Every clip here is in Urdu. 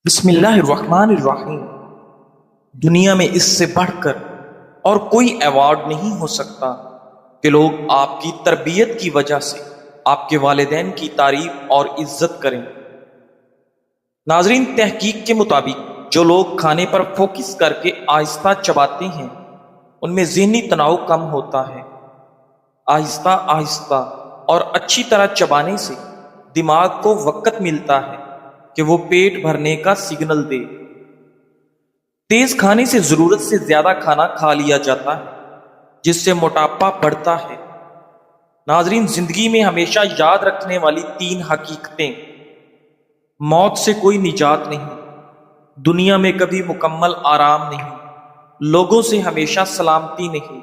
بسم اللہ الرحمن الرحیم۔ دنیا میں اس سے بڑھ کر اور کوئی ایوارڈ نہیں ہو سکتا کہ لوگ آپ کی تربیت کی وجہ سے آپ کے والدین کی تعریف اور عزت کریں۔ ناظرین، تحقیق کے مطابق جو لوگ کھانے پر فوکس کر کے آہستہ چباتے ہیں ان میں ذہنی تناؤ کم ہوتا ہے۔ آہستہ آہستہ اور اچھی طرح چبانے سے دماغ کو وقت ملتا ہے کہ وہ پیٹ بھرنے کا سگنل دے۔ تیز کھانے سے ضرورت سے زیادہ کھانا کھا لیا جاتا ہے جس سے موٹاپا بڑھتا ہے۔ ناظرین، زندگی میں ہمیشہ یاد رکھنے والی 3 حقیقتیں: موت سے کوئی نجات نہیں، دنیا میں کبھی مکمل آرام نہیں، لوگوں سے ہمیشہ سلامتی نہیں۔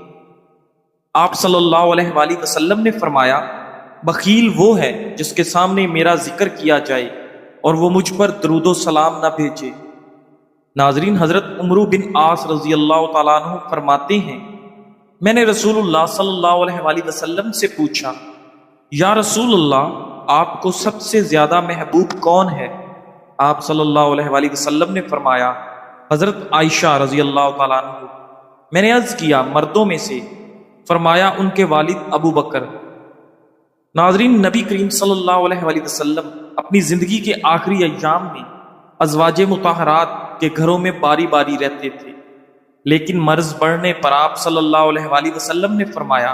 آپ صلی اللہ علیہ وآلہ وسلم نے فرمایا، بخیل وہ ہے جس کے سامنے میرا ذکر کیا جائے اور وہ مجھ پر درود و سلام نہ بھیجے۔ ناظرین، حضرت عمرو بن عاص رضی اللہ تعالیٰ عنہ فرماتے ہیں، میں نے رسول اللہ صلی اللہ علیہ وآلہ وسلم سے پوچھا، یا رسول اللہ، آپ کو سب سے زیادہ محبوب کون ہے؟ آپ صلی اللہ علیہ وآلہ وسلم نے فرمایا، حضرت عائشہ رضی اللہ تعالیٰ عنہ۔ میں نے عرض کیا، مردوں میں سے؟ فرمایا، ان کے والد ابو بکر۔ ناظرین، نبی کریم صلی اللہ علیہ وآلہ وسلم اپنی زندگی کے آخری ایام میں ازواج مطہرات کے گھروں میں باری باری رہتے تھے، لیکن مرض بڑھنے پر آپ صلی اللہ علیہ وآلہ وسلم نے فرمایا،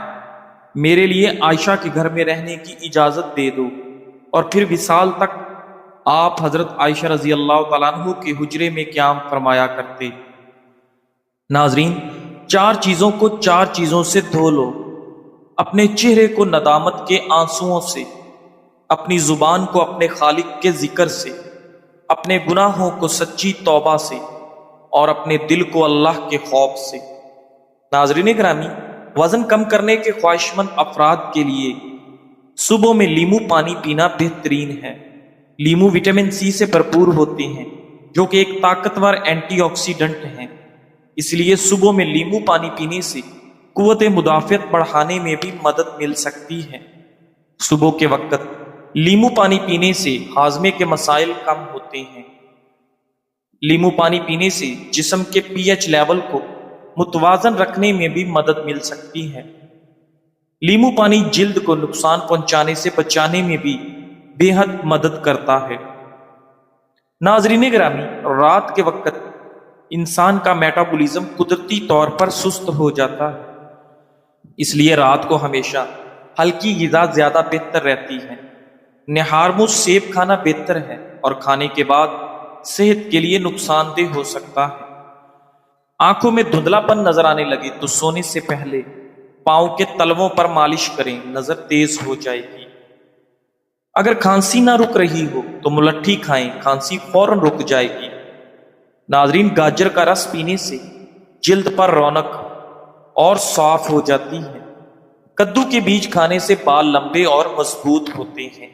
میرے لیے عائشہ کے گھر میں رہنے کی اجازت دے دو، اور پھر وصال تک آپ حضرت عائشہ رضی اللہ تعالیٰ عنہ کے حجرے میں قیام فرمایا کرتے۔ ناظرین، 4 چیزوں کو 4 چیزوں سے دھو لو: اپنے چہرے کو ندامت کے آنسوؤں سے، اپنی زبان کو اپنے خالق کے ذکر سے، اپنے گناہوں کو سچی توبہ سے، اور اپنے دل کو اللہ کے خوف سے۔ ناظرین گرامی، وزن کم کرنے کے خواہش مند افراد کے لیے صبح میں لیمو پانی پینا بہترین ہے۔ لیمو وٹامن سی سے بھرپور ہوتے ہیں جو کہ ایک طاقتور اینٹی آکسیڈنٹ ہیں، اس لیے صبح میں لیمو پانی پینے سے قوت مدافعت بڑھانے میں بھی مدد مل سکتی ہے۔ صبح کے وقت لیمو پانی پینے سے ہاضمے کے مسائل کم ہوتے ہیں۔ لیمو پانی پینے سے جسم کے پی ایچ لیول کو متوازن رکھنے میں بھی مدد مل سکتی ہے۔ لیمو پانی جلد کو نقصان پہنچانے سے بچانے میں بھی بے حد مدد کرتا ہے۔ ناظرین گرامی، رات کے وقت انسان کا میٹابولزم قدرتی طور پر سست ہو جاتا ہے، اس لیے رات کو ہمیشہ ہلکی غذا زیادہ بہتر رہتی ہے۔ نہار سیب کھانا بہتر ہے اور کھانے کے بعد صحت کے لیے نقصان دہ ہو سکتا ہے۔ آنکھوں میں دھندلا پن نظر آنے لگے تو سونے سے پہلے پاؤں کے تلووں پر مالش کریں، نظر تیز ہو جائے گی۔ اگر کھانسی نہ رک رہی ہو تو ملٹھی کھائیں، کھانسی فوراً رک جائے گی۔ ناظرین، گاجر کا رس پینے سے جلد پر رونق اور صاف ہو جاتی ہے۔ کدو کے بیج کھانے سے بال لمبے اور مضبوط ہوتے ہیں۔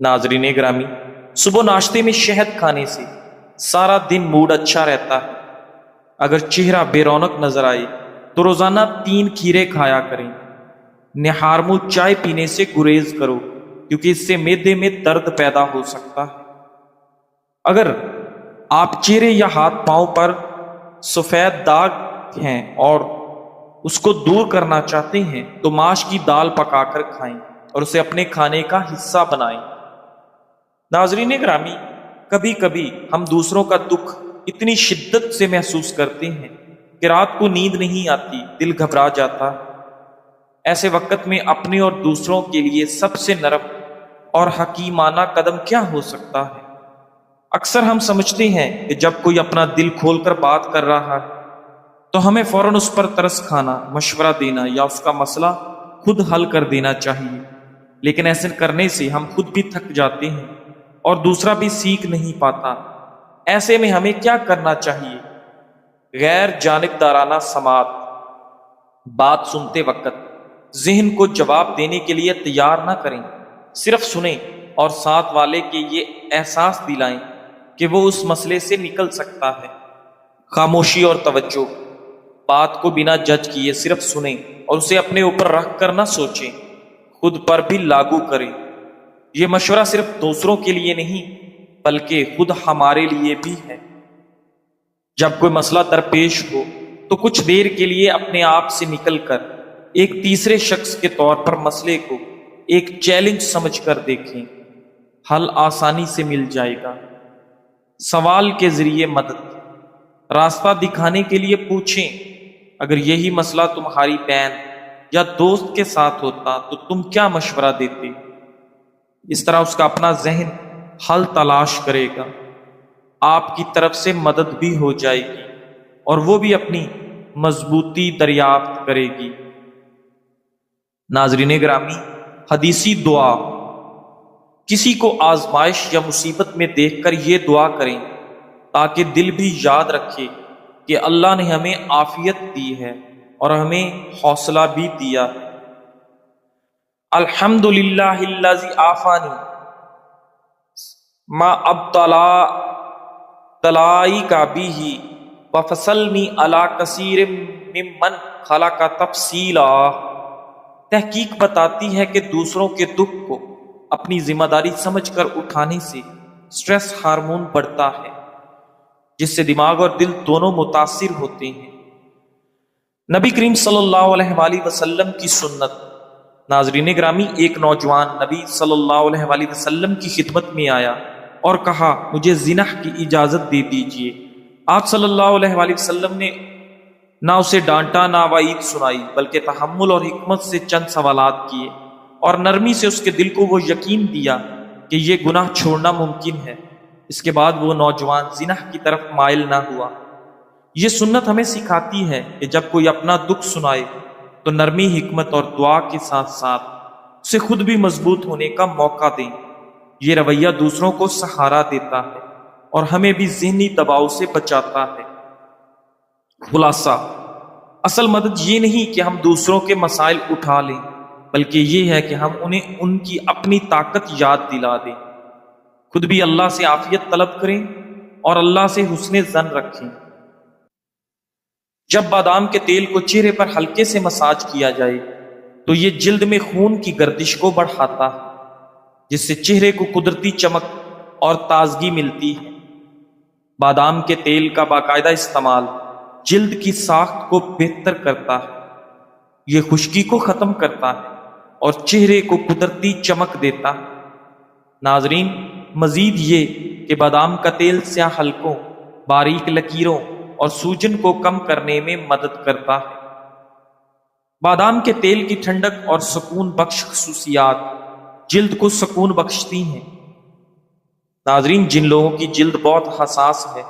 ناظرین گرامی، صبح ناشتے میں شہد کھانے سے سارا دن موڈ اچھا رہتا ہے۔ اگر چہرہ بے رونق نظر آئے تو روزانہ 3 کھیرے کھایا کریں۔ نہار چائے پینے سے گریز کرو کیونکہ اس سے معدے میں درد پیدا ہو سکتا ہے۔ اگر آپ چہرے یا ہاتھ پاؤں پر سفید داغ ہیں اور اس کو دور کرنا چاہتے ہیں تو ماش کی دال پکا کر کھائیں اور اسے اپنے کھانے کا حصہ بنائیں۔ ناظرین گرامی، کبھی کبھی ہم دوسروں کا دکھ اتنی شدت سے محسوس کرتے ہیں کہ رات کو نیند نہیں آتی، دل گھبرا جاتا ہے۔ ایسے وقت میں اپنے اور دوسروں کے لیے سب سے نرم اور حکیمانہ قدم کیا ہو سکتا ہے؟ اکثر ہم سمجھتے ہیں کہ جب کوئی اپنا دل کھول کر بات کر رہا ہے تو ہمیں فوراً اس پر ترس کھانا، مشورہ دینا یا اس کا مسئلہ خود حل کر دینا چاہیے، لیکن ایسے کرنے سے ہم خود بھی تھک جاتے ہیں اور دوسرا بھی سیکھ نہیں پاتا۔ ایسے میں ہمیں کیا کرنا چاہیے؟ غیر جانبدارانہ سماعت۔ بات سنتے وقت ذہن کو جواب دینے کے لیے تیار نہ کریں، صرف سنیں اور ساتھ والے کے یہ احساس دلائیں کہ وہ اس مسئلے سے نکل سکتا ہے۔ خاموشی اور توجہ۔ بات کو بنا جج کیے صرف سنیں اور اسے اپنے اوپر رکھ کر نہ سوچیں، خود پر بھی لاگو کریں۔ یہ مشورہ صرف دوسروں کے لیے نہیں بلکہ خود ہمارے لیے بھی ہے۔ جب کوئی مسئلہ درپیش ہو تو کچھ دیر کے لیے اپنے آپ سے نکل کر ایک تیسرے شخص کے طور پر مسئلے کو ایک چیلنج سمجھ کر دیکھیں، حل آسانی سے مل جائے گا۔ سوال کے ذریعے مدد، راستہ دکھانے کے لیے پوچھیں، اگر یہی مسئلہ تمہاری بہن یا دوست کے ساتھ ہوتا تو تم کیا مشورہ دیتے؟ اس طرح اس کا اپنا ذہن حل تلاش کرے گا، آپ کی طرف سے مدد بھی ہو جائے گی اور وہ بھی اپنی مضبوطی دریافت کرے گی۔ ناظرین گرامی، حدیثی دعا، کسی کو آزمائش یا مصیبت میں دیکھ کر یہ دعا کریں تاکہ دل بھی یاد رکھے کہ اللہ نے ہمیں عافیت دی ہے اور ہمیں حوصلہ بھی دیا ہے۔ الحمدللہ الذی عافانی ما ابتلائی کا بھی وفصلنی علی کثیر ممن خلق تفصیلا۔ تحقیق بتاتی ہے کہ دوسروں کے دکھ کو اپنی ذمہ داری سمجھ کر اٹھانے سے سٹریس ہارمون بڑھتا ہے، جس سے دماغ اور دل دونوں متاثر ہوتے ہیں۔ نبی کریم صلی اللہ علیہ وآلہ وسلم کی سنت۔ ناظرین گرامی، ایک نوجوان نبی صلی اللہ علیہ وآلہ وسلم کی خدمت میں آیا اور کہا، مجھے زنا کی اجازت دے دیجیے۔ آپ صلی اللہ علیہ وآلہ وسلم نے نہ اسے ڈانٹا نہ وعید سنائی، بلکہ تحمل اور حکمت سے چند سوالات کیے اور نرمی سے اس کے دل کو وہ یقین دیا کہ یہ گناہ چھوڑنا ممکن ہے۔ اس کے بعد وہ نوجوان زنا کی طرف مائل نہ ہوا۔ یہ سنت ہمیں سکھاتی ہے کہ جب کوئی اپنا دکھ سنائے تو نرمی، حکمت اور دعا کے ساتھ ساتھ اسے خود بھی مضبوط ہونے کا موقع دیں۔ یہ رویہ دوسروں کو سہارا دیتا ہے اور ہمیں بھی ذہنی دباؤ سے بچاتا ہے۔ خلاصہ، اصل مدد یہ نہیں کہ ہم دوسروں کے مسائل اٹھا لیں، بلکہ یہ ہے کہ ہم انہیں ان کی اپنی طاقت یاد دلا دیں۔ خود بھی اللہ سے عافیت طلب کریں اور اللہ سے حسن ظن رکھیں۔ جب بادام کے تیل کو چہرے پر ہلکے سے مساج کیا جائے تو یہ جلد میں خون کی گردش کو بڑھاتا ہے، جس سے چہرے کو قدرتی چمک اور تازگی ملتی ہے۔ بادام کے تیل کا باقاعدہ استعمال جلد کی ساخت کو بہتر کرتا ہے، یہ خشکی کو ختم کرتا ہے اور چہرے کو قدرتی چمک دیتا ہے۔ ناظرین، مزید یہ کہ بادام کا تیل سیاہ حلقوں، باریک لکیروں اور سوجن کو کم کرنے میں مدد کرتا ہے۔ بادام کے تیل کی ٹھنڈک اور سکون بخش خصوصیات جلد کو سکون بخشتی ہیں۔ ناظرین، جن لوگوں کی جلد بہت حساس ہے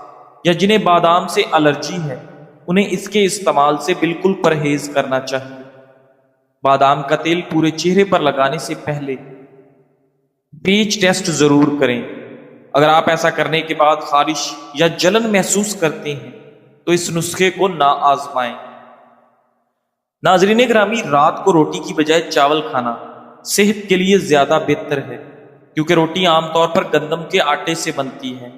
یا جنہیں بادام سے الرجی ہے، انہیں اس کے استعمال سے بالکل پرہیز کرنا چاہیے۔ بادام کا تیل پورے چہرے پر لگانے سے پہلے پیچ ٹیسٹ ضرور کریں۔ اگر آپ ایسا کرنے کے بعد خارش یا جلن محسوس کرتے ہیں تو اس نسخے کو نہ آزمائیں۔ ناظرین گرامی، رات کو روٹی کی بجائے چاول کھانا صحت کے لیے زیادہ بہتر ہے، کیونکہ روٹی عام طور پر گندم کے آٹے سے بنتی ہے،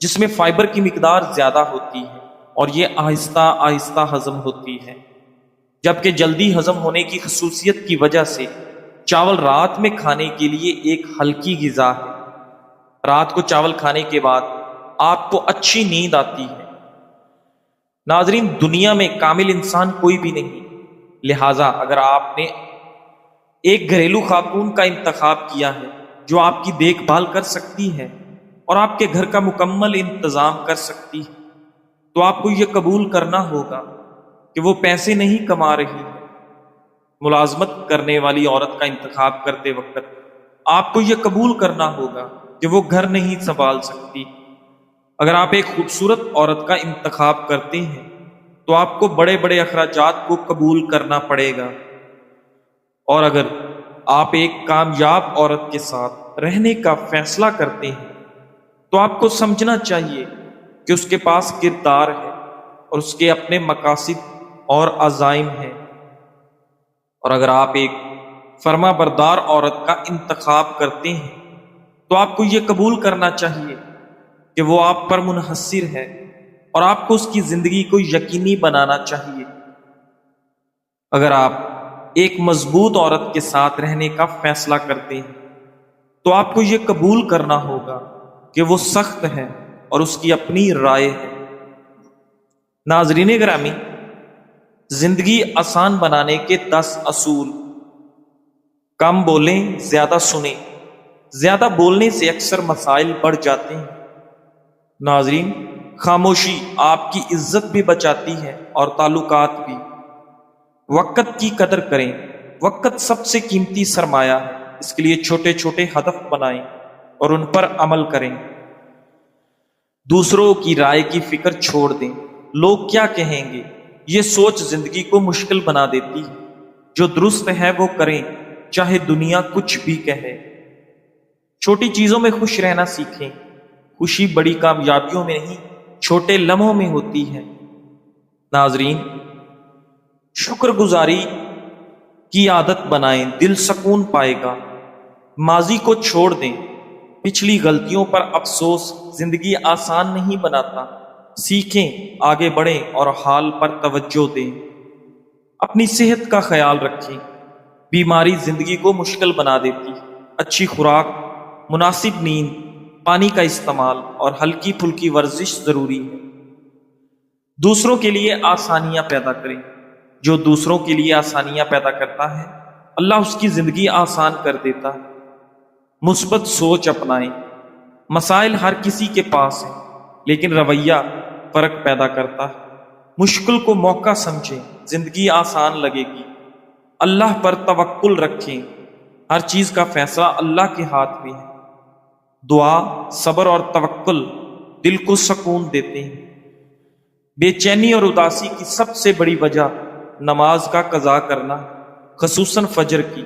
جس میں فائبر کی مقدار زیادہ ہوتی ہے اور یہ آہستہ آہستہ ہضم ہوتی ہے، جبکہ جلدی ہضم ہونے کی خصوصیت کی وجہ سے چاول رات میں کھانے کے لیے ایک ہلکی غذا ہے۔ رات کو چاول کھانے کے بعد آپ کو اچھی نیند آتی ہے۔ ناظرین، دنیا میں کامل انسان کوئی بھی نہیں، لہٰذا اگر آپ نے ایک گھریلو خاتون کا انتخاب کیا ہے جو آپ کی دیکھ بھال کر سکتی ہے اور آپ کے گھر کا مکمل انتظام کر سکتی ہے، تو آپ کو یہ قبول کرنا ہوگا کہ وہ پیسے نہیں کما رہی ہے۔ ملازمت کرنے والی عورت کا انتخاب کرتے وقت آپ کو یہ قبول کرنا ہوگا کہ وہ گھر نہیں سنبھال سکتی۔ اگر آپ ایک خوبصورت عورت کا انتخاب کرتے ہیں تو آپ کو بڑے بڑے اخراجات کو قبول کرنا پڑے گا، اور اگر آپ ایک کامیاب عورت کے ساتھ رہنے کا فیصلہ کرتے ہیں تو آپ کو سمجھنا چاہیے کہ اس کے پاس کردار ہے اور اس کے اپنے مقاصد اور عزائم ہیں، اور اگر آپ ایک فرما بردار عورت کا انتخاب کرتے ہیں تو آپ کو یہ قبول کرنا چاہیے کہ وہ آپ پر منحصر ہے اور آپ کو اس کی زندگی کو یقینی بنانا چاہیے۔ اگر آپ ایک مضبوط عورت کے ساتھ رہنے کا فیصلہ کرتے ہیں تو آپ کو یہ قبول کرنا ہوگا کہ وہ سخت ہے اور اس کی اپنی رائے ہے۔ ناظرین گرامی، زندگی آسان بنانے کے 10 اصول۔ کم بولیں، زیادہ سنیں۔ زیادہ بولنے سے اکثر مسائل بڑھ جاتے ہیں۔ ناظرین، خاموشی آپ کی عزت بھی بچاتی ہے اور تعلقات بھی۔ وقت کی قدر کریں۔ وقت سب سے قیمتی سرمایہ ہے، اس کے لیے چھوٹے چھوٹے ہدف بنائیں اور ان پر عمل کریں۔ دوسروں کی رائے کی فکر چھوڑ دیں۔ لوگ کیا کہیں گے، یہ سوچ زندگی کو مشکل بنا دیتی ہے۔ جو درست ہے وہ کریں، چاہے دنیا کچھ بھی کہے۔ چھوٹی چیزوں میں خوش رہنا سیکھیں۔ خوشی بڑی کامیابیوں میں نہیں، چھوٹے لمحوں میں ہوتی ہے۔ ناظرین، شکر گزاری کی عادت بنائیں، دل سکون پائے گا۔ ماضی کو چھوڑ دیں، پچھلی غلطیوں پر افسوس زندگی آسان نہیں بناتا۔ سیکھیں، آگے بڑھیں اور حال پر توجہ دیں۔ اپنی صحت کا خیال رکھیں، بیماری زندگی کو مشکل بنا دیتی۔ اچھی خوراک، مناسب نیند، پانی کا استعمال اور ہلکی پھلکی ورزش ضروری ہے۔ دوسروں کے لیے آسانیاں پیدا کریں۔ جو دوسروں کے لیے آسانیاں پیدا کرتا ہے، اللہ اس کی زندگی آسان کر دیتا ہے۔ مثبت سوچ اپنائیں۔ مسائل ہر کسی کے پاس ہیں، لیکن رویہ فرق پیدا کرتا ہے۔ مشکل کو موقع سمجھیں، زندگی آسان لگے گی۔ اللہ پر توکل رکھیں، ہر چیز کا فیصلہ اللہ کے ہاتھ میں ہے۔ دعا، صبر اور توکل دل کو سکون دیتے ہیں۔ بے چینی اور اداسی کی سب سے بڑی وجہ نماز کا قضا کرنا، خصوصاً فجر کی۔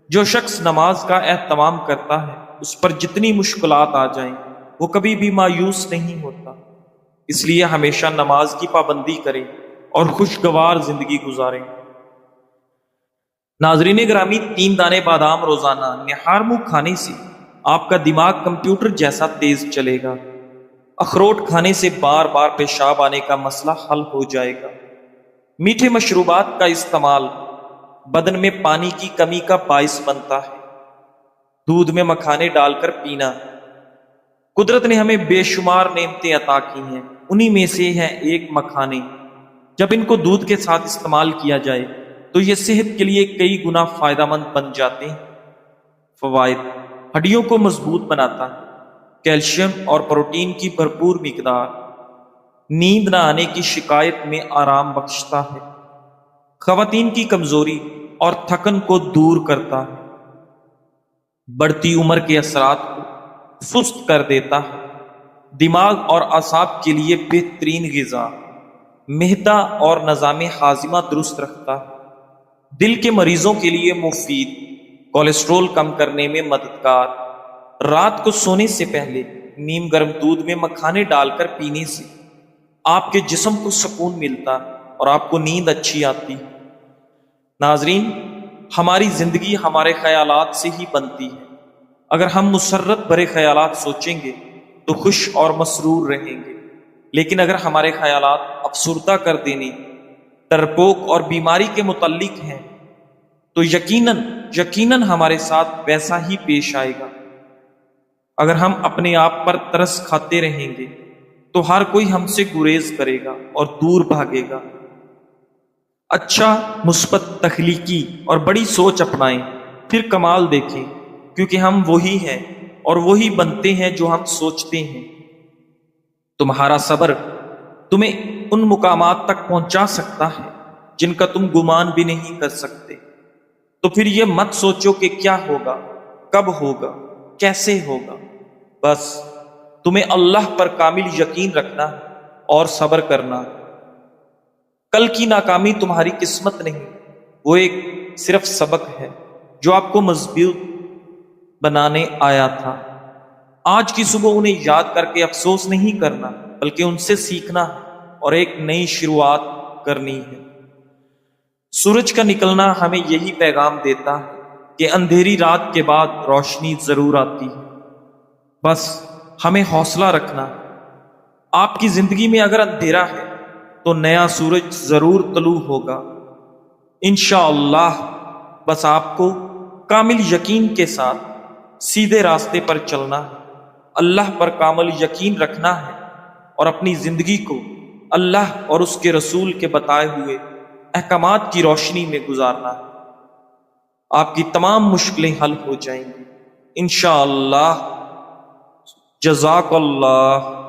جو شخص نماز کا اہتمام کرتا ہے، اس پر جتنی مشکلات آ جائیں وہ کبھی بھی مایوس نہیں ہوتا۔ اس لیے ہمیشہ نماز کی پابندی کریں اور خوشگوار زندگی گزاریں۔ ناظرین گرامی، 3 دانے بادام روزانہ نہار منہ کھانے سے آپ کا دماغ کمپیوٹر جیسا تیز چلے گا۔ اخروٹ کھانے سے بار بار پیشاب آنے کا مسئلہ حل ہو جائے گا۔ میٹھے مشروبات کا استعمال بدن میں پانی کی کمی کا باعث بنتا ہے۔ دودھ میں مکھانے ڈال کر پینا۔ قدرت نے ہمیں بے شمار نعمتیں عطا کی ہیں، انہی میں سے ہے ایک مکھانے۔ جب ان کو دودھ کے ساتھ استعمال کیا جائے تو یہ صحت کے لیے کئی گنا فائدہ مند بن جاتے ہیں۔ فوائد: ہڈیوں کو مضبوط بناتا ہے، کیلشیم اور پروٹین کی بھرپور مقدار، نیند نہ آنے کی شکایت میں آرام بخشتا ہے، خواتین کی کمزوری اور تھکن کو دور کرتا ہے، بڑھتی عمر کے اثرات کو سست کر دیتا ہے، دماغ اور اعصاب کے لیے بہترین غذا، معدہ اور نظام ہاضمہ درست رکھتا ہے، دل کے مریضوں کے لیے مفید، کولیسٹرول کم کرنے میں مددگار۔ رات کو سونے سے پہلے نیم گرم دودھ میں مکھانے ڈال کر پینے سے آپ کے جسم کو سکون ملتا اور آپ کو نیند اچھی آتی۔ ناظرین، ہماری زندگی ہمارے خیالات سے ہی بنتی ہے۔ اگر ہم مسرت بھرے خیالات سوچیں گے تو خوش اور مسرور رہیں گے، لیکن اگر ہمارے خیالات افسردہ کر دینے، ڈرپوک اور بیماری کے متعلق ہیں تو یقیناً ہمارے ساتھ ویسا ہی پیش آئے گا۔ اگر ہم اپنے آپ پر ترس کھاتے رہیں گے تو ہر کوئی ہم سے گریز کرے گا اور دور بھاگے گا۔ اچھا، مثبت، تخلیقی اور بڑی سوچ اپنائیں، پھر کمال دیکھیں، کیونکہ ہم وہی ہیں اور وہی بنتے ہیں جو ہم سوچتے ہیں۔ تمہارا صبر تمہیں ان مقامات تک پہنچا سکتا ہے جن کا تم گمان بھی نہیں کر سکتے۔ تو پھر یہ مت سوچو کہ کیا ہوگا، کب ہوگا، کیسے ہوگا۔ بس تمہیں اللہ پر کامل یقین رکھنا ہے اور صبر کرنا ہے۔ کل کی ناکامی تمہاری قسمت نہیں، وہ ایک صرف سبق ہے جو آپ کو مضبوط بنانے آیا تھا۔ آج کی صبح انہیں یاد کر کے افسوس نہیں کرنا، بلکہ ان سے سیکھنا اور ایک نئی شروعات کرنی ہے۔ سورج کا نکلنا ہمیں یہی پیغام دیتا ہے کہ اندھیری رات کے بعد روشنی ضرور آتی ہے۔ بس ہمیں حوصلہ رکھنا۔ آپ کی زندگی میں اگر اندھیرا ہے تو نیا سورج ضرور طلوع ہوگا انشاءاللہ۔ بس آپ کو کامل یقین کے ساتھ سیدھے راستے پر چلنا ہے۔ اللہ پر کامل یقین رکھنا ہے اور اپنی زندگی کو اللہ اور اس کے رسول کے بتائے ہوئے احکامات کی روشنی میں گزارنا ہے۔ آپ کی تمام مشکلیں حل ہو جائیں گی انشاءاللہ۔ جزاک اللہ۔